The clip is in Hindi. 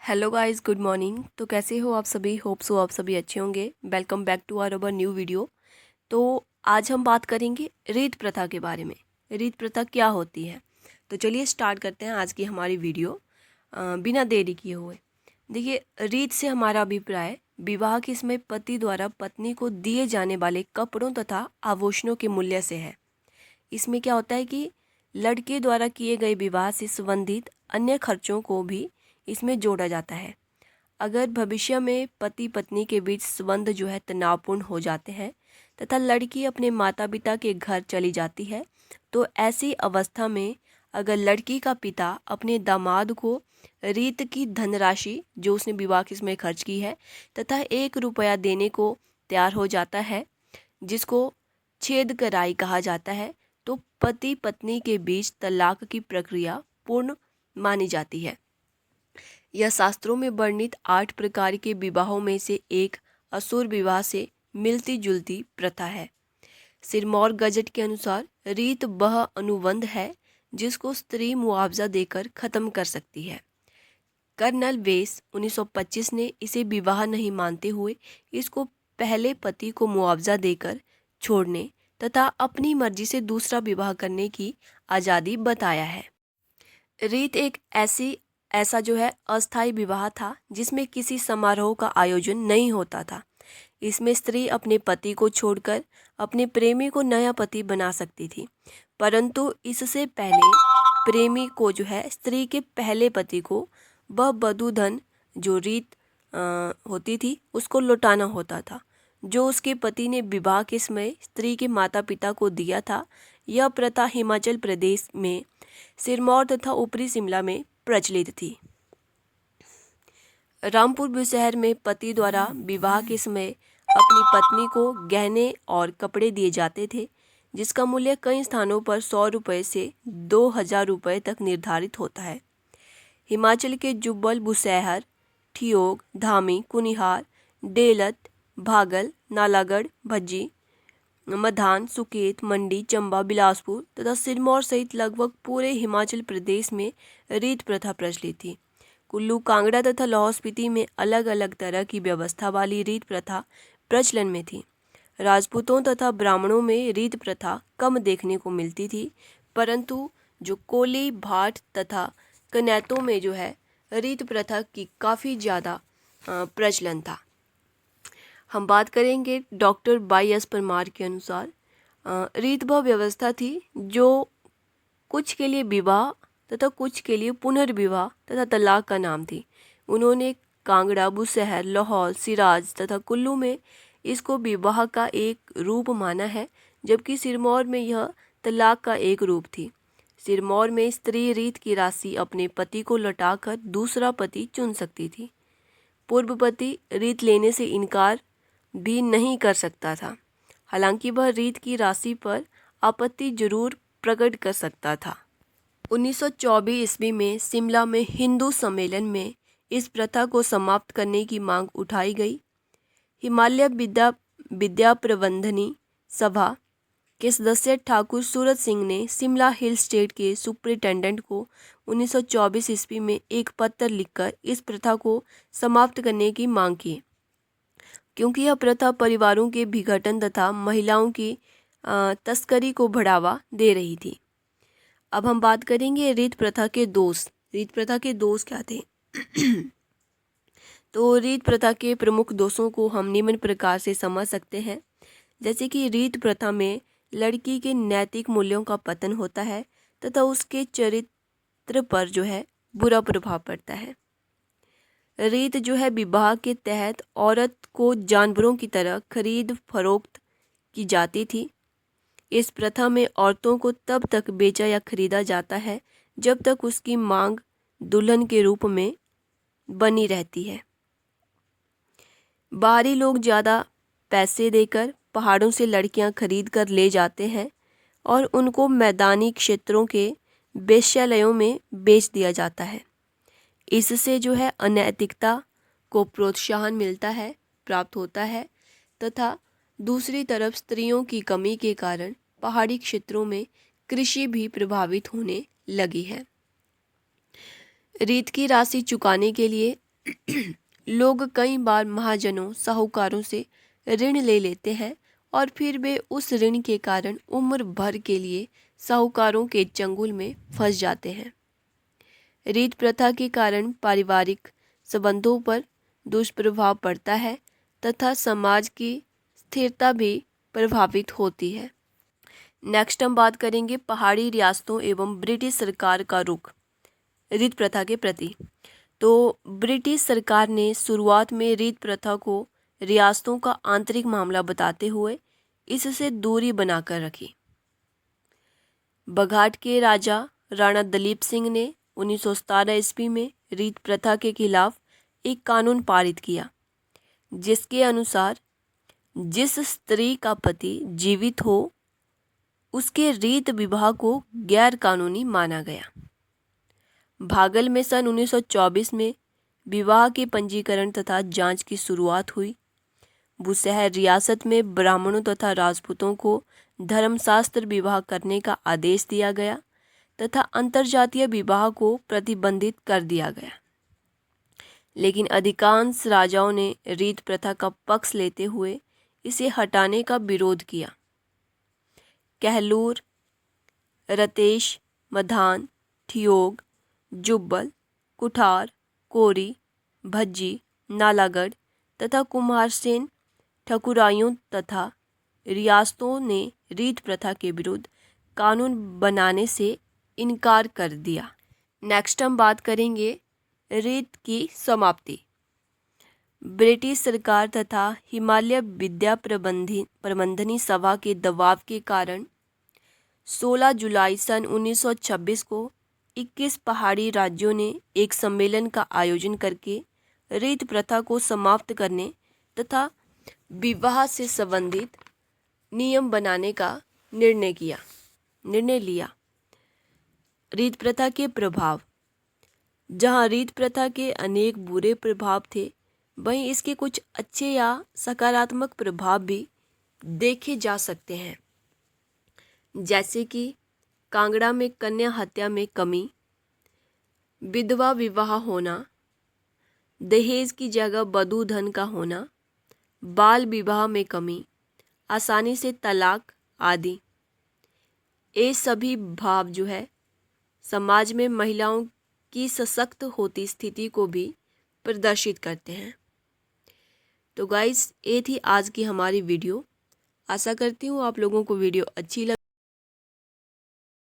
Hello guys, good morning. तो कैसे हो आप सभी? होप सो आप सभी अच्छे होंगे। Welcome back to our new video. तो आज हम बात करेंगे रीत प्रथा के बारे में। रीत प्रथा क्या होती है? तो चलिए स्टार्ट करते हैं आज की हमारी वीडियो बिना देरी किए हुए। देखिए, रीत से हमारा अभिप्राय विवाह के समय पति द्वारा पत्नी को दिए जाने वाले कपड़ों तथा आभूषणों के मूल्य से है। इसमें क्या होता है कि लड़के द्वारा किए गए विवाह से संबंधित अन्य खर्चों को भी इसमें जोड़ा जाता है। अगर भविष्य में पति पत्नी के बीच संबंध जो है तनावपूर्ण हो जाते हैं तथा लड़की अपने माता पिता के घर चली जाती है, तो ऐसी अवस्था में अगर लड़की का पिता अपने दामाद को रीत की धनराशि जो उसने विवाह के समय खर्च की है तथा 1 रुपया देने को तैयार हो जाता है, जिसको छेद कराई कहा जाता है, तो पति पत्नी के बीच तलाक की प्रक्रिया पूर्ण मानी जाती है। यह शास्त्रों में वर्णित 8 प्रकार के विवाहों में से एक असुर विवाह से मिलती जुलती प्रथा है। सिरमौर गजट के अनुसार रीत वह अनुबंध है जिसको स्त्री मुआवजा देकर खत्म कर सकती है। कर्नल वेस 1925 ने इसे विवाह नहीं मानते हुए इसको पहले पति को मुआवजा देकर छोड़ने तथा अपनी मर्जी से दूसरा विवाह करने की आज़ादी बताया है। रीत एक ऐसा जो है अस्थायी विवाह था जिसमें किसी समारोह का आयोजन नहीं होता था। इसमें स्त्री अपने पति को छोड़कर अपने प्रेमी को नया पति बना सकती थी, परंतु इससे पहले प्रेमी को जो है स्त्री के पहले पति को वह वधू धन जो रीत होती थी उसको लौटाना होता था, जो उसके पति ने विवाह के समय स्त्री के माता पिता को दिया था। यह प्रथा हिमाचल प्रदेश में सिरमौर तथा ऊपरी शिमला में प्रचलित थी। रामपुर शहर में पति द्वारा विवाह के समय अपनी पत्नी को गहने और कपड़े दिए जाते थे, जिसका मूल्य कई स्थानों पर 100 रुपये से 2000 रुपये तक निर्धारित होता है। हिमाचल के जुब्बल, बुशहर, ठियोग, धामी, कुनिहार, डेलत, भागल, नालागढ़, भज्जी, मधान, सुकेत, मंडी, चंबा, बिलासपुर तथा सिरमौर सहित लगभग पूरे हिमाचल प्रदेश में रीत प्रथा प्रचलित थी। कुल्लू, कांगड़ा तथा लाहौल स्पीति में अलग अलग तरह की व्यवस्था वाली रीत प्रथा प्रचलन में थी। राजपूतों तथा ब्राह्मणों में रीत प्रथा कम देखने को मिलती थी, परंतु जो कोली, भाट तथा कनैतों में जो है रीत प्रथा की काफ़ी ज़्यादा प्रचलन था। हम बात करेंगे डॉक्टर वाई एस परमार के अनुसार रीत वह व्यवस्था थी जो कुछ के लिए विवाह तथा कुछ के लिए पुनर्विवाह तथा तलाक का नाम थी। उन्होंने कांगड़ा, बुशहर, लाहौल, सिराज तथा कुल्लू में इसको विवाह का एक रूप माना है, जबकि सिरमौर में यह तलाक का एक रूप थी। सिरमौर में स्त्री रीत की राशि अपने पति को लौटाकर दूसरा पति चुन सकती थी। पूर्व पति रीत लेने से इनकार भी नहीं कर सकता था, हालांकि वह रीत की राशि पर आपत्ति जरूर प्रकट कर सकता था। 1924 ईस्वी में शिमला में हिंदू सम्मेलन में इस प्रथा को समाप्त करने की मांग उठाई गई। हिमालय विद्या प्रबंधनी सभा के सदस्य ठाकुर सूरत सिंह ने शिमला हिल स्टेट के सुपरिटेंडेंट को 1924 ईस्वी में एक पत्र लिखकर इस प्रथा को समाप्त करने की मांग की, क्योंकि यह प्रथा परिवारों के विघटन तथा महिलाओं की तस्करी को बढ़ावा दे रही थी। अब हम बात करेंगे रीत प्रथा के दोष। रीत प्रथा के दोष क्या थे? तो रीत प्रथा के प्रमुख दोषों को हम निम्न प्रकार से समझ सकते हैं, जैसे कि रीत प्रथा में लड़की के नैतिक मूल्यों का पतन होता है तथा उसके चरित्र पर जो है बुरा प्रभाव पड़ता है। रीत जो है विवाह के तहत औरत को जानवरों की तरह खरीद फरोख्त की जाती थी। इस प्रथा में औरतों को तब तक बेचा या खरीदा जाता है जब तक उसकी मांग दुल्हन के रूप में बनी रहती है। बाहरी लोग ज़्यादा पैसे देकर पहाड़ों से लड़कियां खरीद कर ले जाते हैं और उनको मैदानी क्षेत्रों के वेश्यालयों में बेच दिया जाता है। इससे जो है अनैतिकता को प्रोत्साहन मिलता है, प्राप्त होता है तथा दूसरी तरफ स्त्रियों की कमी के कारण पहाड़ी क्षेत्रों में कृषि भी प्रभावित होने लगी है। रीत की राशि चुकाने के लिए लोग कई बार महाजनों साहूकारों से ऋण ले लेते हैं और फिर वे उस ऋण के कारण उम्र भर के लिए साहूकारों के चंगुल में फंस जाते हैं। रीत प्रथा के कारण पारिवारिक संबंधों पर दुष्प्रभाव पड़ता है तथा समाज की स्थिरता भी प्रभावित होती है। नेक्स्ट हम बात करेंगे पहाड़ी रियासतों एवं ब्रिटिश सरकार का रुख रीत प्रथा के प्रति। तो ब्रिटिश सरकार ने शुरुआत में रीत प्रथा को रियासतों का आंतरिक मामला बताते हुए इससे दूरी बनाकर रखी। बघाट के राजा राणा दलीप सिंह ने 1917 ईस्वी में रीत प्रथा के खिलाफ एक कानून पारित किया, जिसके अनुसार जिस स्त्री का पति जीवित हो उसके रीत विवाह को गैर कानूनी माना गया। भागल में सन 1924 में विवाह के पंजीकरण तथा जांच की शुरुआत हुई। बुशहर रियासत में ब्राह्मणों तथा राजपूतों को धर्मशास्त्र विवाह करने का आदेश दिया गया तथा अंतरजातीय विवाह को प्रतिबंधित कर दिया गया। लेकिन अधिकांश राजाओं ने रीत प्रथा का पक्ष लेते हुए इसे हटाने का विरोध किया। कहलूर, रतेश, मधान, ठियोग, जुब्बल, कुठार, कोरी, भज्जी, नालागढ़ तथा कुमारसेन ठकुराइयों तथा रियासतों ने रीत प्रथा के विरुद्ध कानून बनाने से इनकार कर दिया। नेक्स्ट हम बात करेंगे रीत की समाप्ति। ब्रिटिश सरकार तथा हिमालय विद्या प्रबंधनी सभा के दबाव के कारण 16 जुलाई सन 1926 को 21 पहाड़ी राज्यों ने एक सम्मेलन का आयोजन करके रीत प्रथा को समाप्त करने तथा विवाह से संबंधित नियम बनाने का निर्णय लिया। रीत प्रथा के प्रभाव। जहां रीत प्रथा के अनेक बुरे प्रभाव थे, वहीं इसके कुछ अच्छे या सकारात्मक प्रभाव भी देखे जा सकते हैं, जैसे कि कांगड़ा में कन्या हत्या में कमी, विधवा विवाह होना, दहेज की जगह बधू धन का होना, बाल विवाह में कमी, आसानी से तलाक आदि। ये सभी भाव जो है समाज में महिलाओं की सशक्त होती स्थिति को भी प्रदर्शित करते हैं। तो गाइस, ये थी आज की हमारी वीडियो। आशा करती हूँ आप लोगों को वीडियो अच्छी लगी।